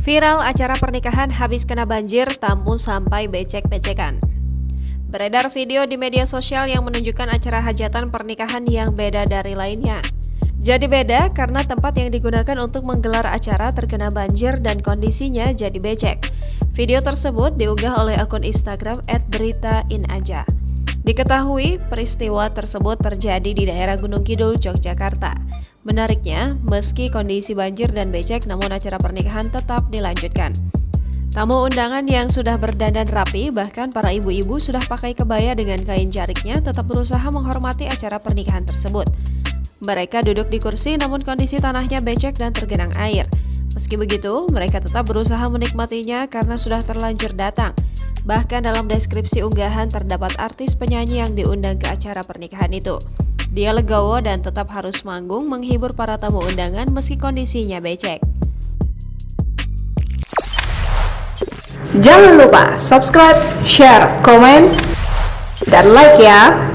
Viral acara pernikahan habis kena banjir, tamu sampai becek-becekan. Beredar video di media sosial yang menunjukkan acara hajatan pernikahan yang beda dari lainnya. Jadi beda karena tempat yang digunakan untuk menggelar acara terkena banjir dan kondisinya jadi becek. Video tersebut diunggah oleh akun Instagram @beritainaja. Diketahui peristiwa tersebut terjadi di daerah Gunung Kidul, Yogyakarta. Menariknya, meski kondisi banjir dan becek, namun acara pernikahan tetap dilanjutkan. Tamu undangan yang sudah berdandan rapi, bahkan para ibu-ibu sudah pakai kebaya dengan kain jariknya, tetap berusaha menghormati acara pernikahan tersebut. Mereka duduk di kursi namun kondisi tanahnya becek dan tergenang air. Meski begitu, mereka tetap berusaha menikmatinya karena sudah terlanjur datang. Bahkan dalam deskripsi unggahan terdapat artis penyanyi yang diundang ke acara pernikahan itu. Dia legowo dan tetap harus manggung menghibur para tamu undangan meski kondisinya becek. Jangan lupa subscribe, share, komen, dan like ya!